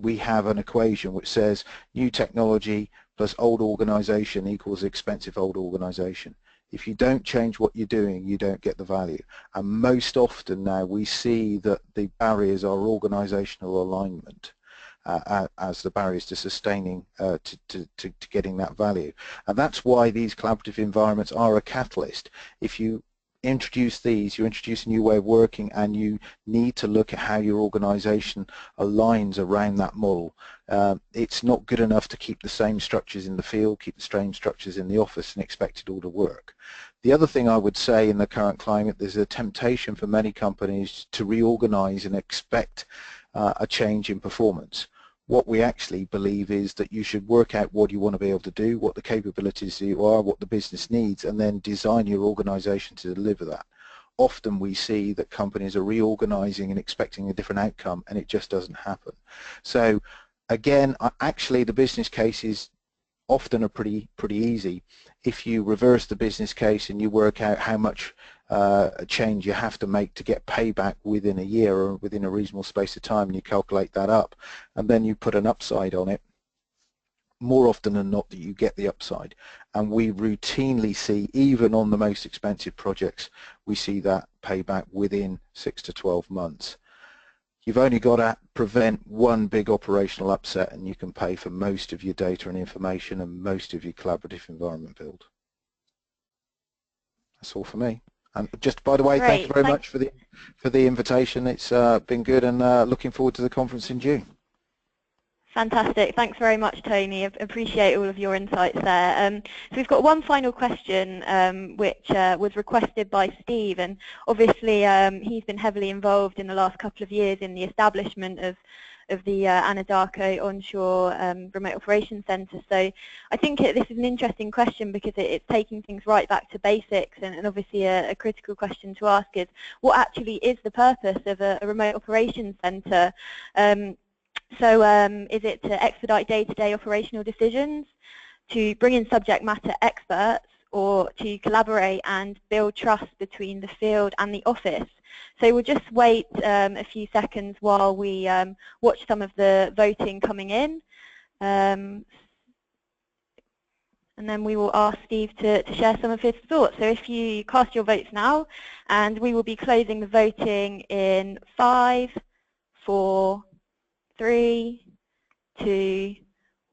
We have an equation which says new technology plus old organization equals expensive old organization. If you don't change what you're doing, you don't get the value. And most often now we see that the barriers are organizational alignment as the barriers to sustaining, to getting that value. And that's why these collaborative environments are a catalyst. If you introduce these, you introduce a new way of working, and you need to look at how your organization aligns around that model. It's not good enough to keep the same structures in the field, keep the same structures in the office and expect it all to work. The other thing I would say in the current climate, there's a temptation for many companies to reorganize and expect a change in performance. What we actually believe is that you should work out what you want to be able to do, what the capabilities you are, what the business needs, and then design your organization to deliver that. Often we see that companies are reorganizing and expecting a different outcome, and it just doesn't happen. So again, actually the business cases often are pretty easy. If you reverse the business case and you work out how much change you have to make to get payback within a year or within a reasonable space of time, and you calculate that up, and then you put an upside on it, more often than not that you get the upside. And we routinely see, even on the most expensive projects, we see that payback within 6 to 12 months. You've only got to prevent one big operational upset and you can pay for most of your data and information and most of your collaborative environment build. That's all for me. And just by the way, thank you very much for the invitation. It's been good, and looking forward to the conference in June. Fantastic. Thanks very much, Tony. I appreciate all of your insights there. So we've got one final question, which was requested by Steve, and obviously he's been heavily involved in the last couple of years in the establishment of the Anadarko onshore remote operations centre. So I think this is an interesting question because it's taking things right back to basics, and obviously a critical question to ask is, what actually is the purpose of a remote operations centre? So is it to expedite day-to-day operational decisions, to bring in subject matter experts, or to collaborate and build trust between the field and the office? So we'll just wait a few seconds while we watch some of the voting coming in, and then we will ask Steve to share some of his thoughts. So if you cast your votes now, and we will be closing the voting in 5, 4, 3, 2,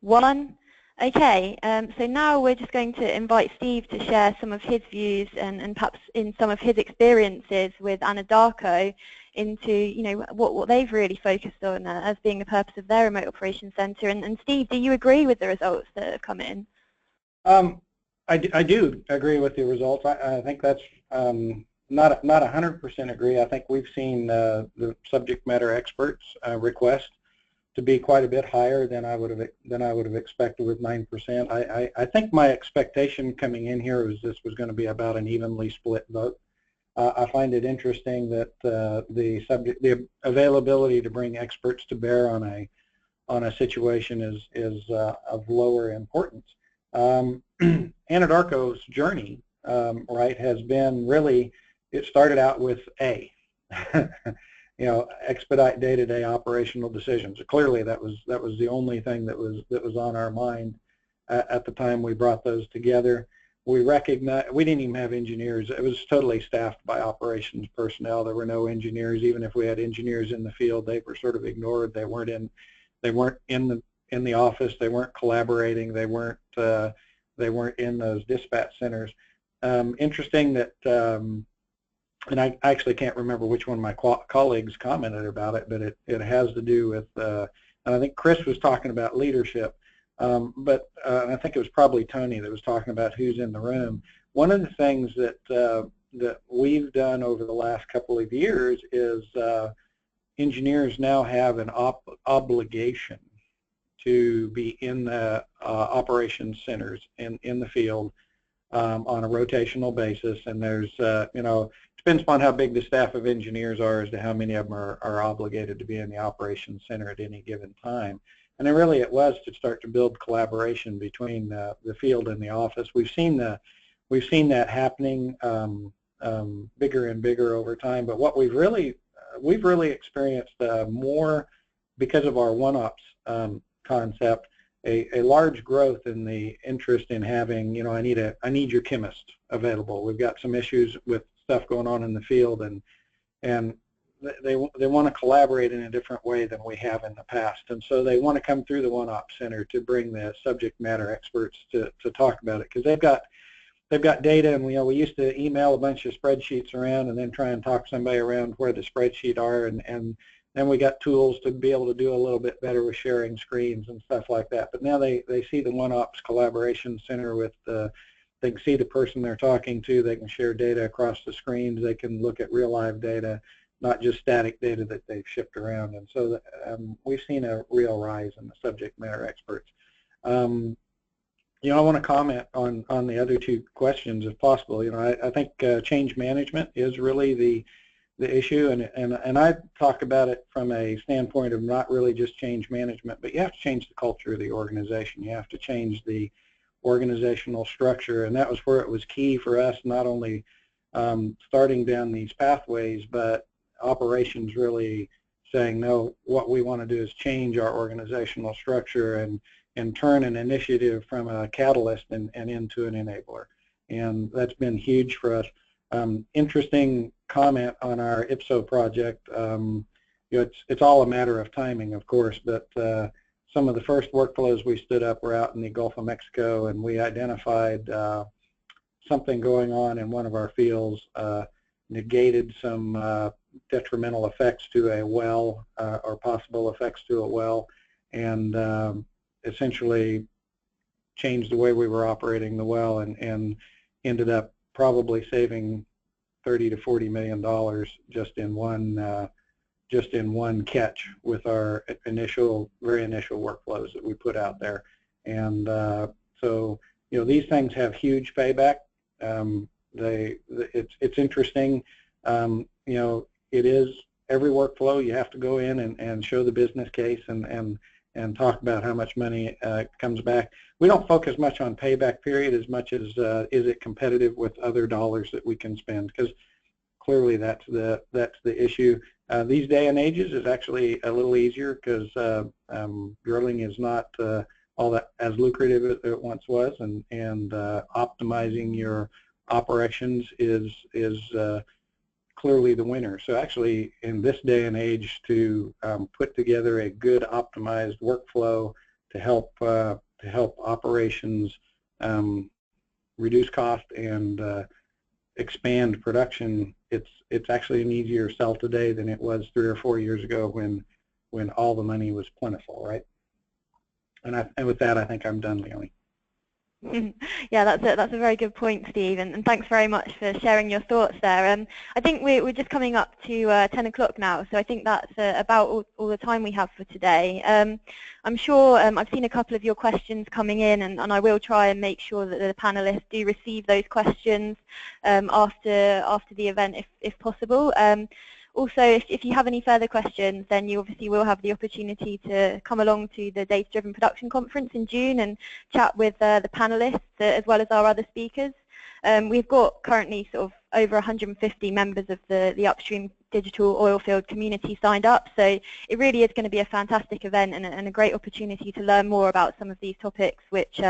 1. Okay, so now we're just going to invite Steve to share some of his views and perhaps in some of his experiences with Anadarko into what they've really focused on as being the purpose of their remote operations centre. And Steve, do you agree with the results that have come in? I do agree with the results. I think that's not 100% agree. I think we've seen the subject matter experts request to be quite a bit higher than I would have expected with 9%. I think my expectation coming in here was this was going to be about an evenly split vote. I find it interesting that the availability to bring experts to bear on a situation is of lower importance. Anadarko's journey, right, has been really, it started out with A. Expedite day-to-day operational decisions. Clearly, that was the only thing that was on our mind at the time we brought those together. We recognized we didn't even have engineers. It was totally staffed by operations personnel. There were no engineers. Even if we had engineers in the field, they were sort of ignored. They weren't in the office. They weren't collaborating. They weren't in those dispatch centers. Interesting that. And I actually can't remember which one of my colleagues commented about it, but it has to do with, and I think Chris was talking about leadership, but I think it was probably Tony that was talking about who's in the room. One of the things that we've done over the last couple of years is engineers now have an obligation to be in the operations centers in the field on a rotational basis, and there's depends upon how big the staff of engineers are as to how many of them are obligated to be in the operations center at any given time. And then really it was to start to build collaboration between the field and the office. We've seen that happening bigger and bigger over time. But what we've really experienced more because of our one-ops concept, a large growth in the interest in having, I need your chemist available. We've got some issues with stuff going on in the field, and they want to collaborate in a different way than we have in the past, and so they want to come through the one-ops center to bring the subject matter experts to talk about it, because they've got data, and we used to email a bunch of spreadsheets around and then try and talk somebody around where the spreadsheet are, and then we got tools to be able to do a little bit better with sharing screens and stuff like that. But now they see the one-ops collaboration center with they can see the person they're talking to, they can share data across the screens, they can look at real live data, not just static data that they've shipped around. And so we've seen a real rise in the subject matter experts. I want to comment on the other two questions if possible. I think change management is really the issue, and I talk about it from a standpoint of not really just change management, but you have to change the culture of the organization. You have to change the organizational structure, and that was where it was key for us, not only starting down these pathways, but operations really saying, no, what we want to do is change our organizational structure and turn an initiative from a catalyst and into an enabler. And that's been huge for us. Interesting comment on our IPSO project. It's all a matter of timing, of course, but some of the first workflows we stood up were out in the Gulf of Mexico, and we identified something going on in one of our fields, negated some detrimental effects to a well or possible effects to a well, and essentially changed the way we were operating the well, and ended up probably saving $30 to $40 million just in one catch with our very initial workflows that we put out there. And so these things have huge payback. It's interesting. It is every workflow you have to go in and show the business case and talk about how much money comes back. We don't focus much on payback period as much as is it competitive with other dollars that we can spend, because clearly that's the issue. These day and ages is actually a little easier because drilling is not all that as lucrative as it once was, and optimizing your operations is clearly the winner. So actually, in this day and age, to put together a good optimized workflow to help operations reduce cost and expand production, it's actually an easier sell today than it was 3 or 4 years ago when all the money was plentiful, right? And with that, I think I'm done, Leonie. Yeah, that's a very good point, Steve, and thanks very much for sharing your thoughts there. I think we're just coming up to 10 o'clock now, so I think that's about all the time we have for today. I'm sure I've seen a couple of your questions coming in, and I will try and make sure that the panelists do receive those questions after the event if possible. Also, if you have any further questions, then you obviously will have the opportunity to come along to the Data Driven Production Conference in June and chat with the panelists as well as our other speakers. We've got currently sort of over 150 members of the upstream digital oilfield community signed up, so it really is going to be a fantastic event and a great opportunity to learn more about some of these topics which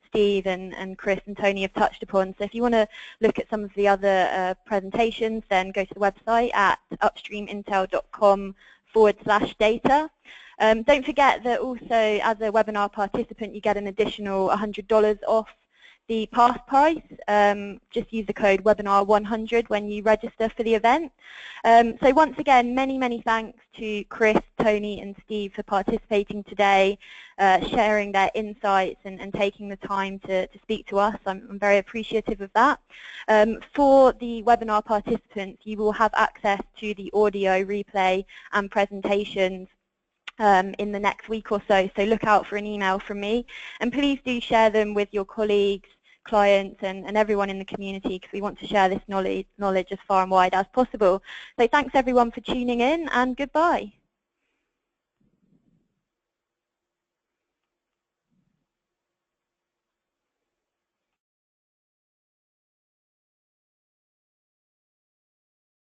Steve and Chris and Tony have touched upon. So if you want to look at some of the other presentations, then go to the website at upstreamintel.com/data. Don't forget that also as a webinar participant you get an additional $100 off the pass price. Just use the code webinar100 when you register for the event. So once again, many thanks to Chris, Tony and Steve for participating today, sharing their insights and taking the time to speak to us. I'm very appreciative of that. For the webinar participants, you will have access to the audio replay and presentations in the next week or so look out for an email from me, and please do share them with your colleagues, clients and everyone in the community, because we want to share this knowledge as far and wide as possible. So thanks everyone for tuning in, and goodbye.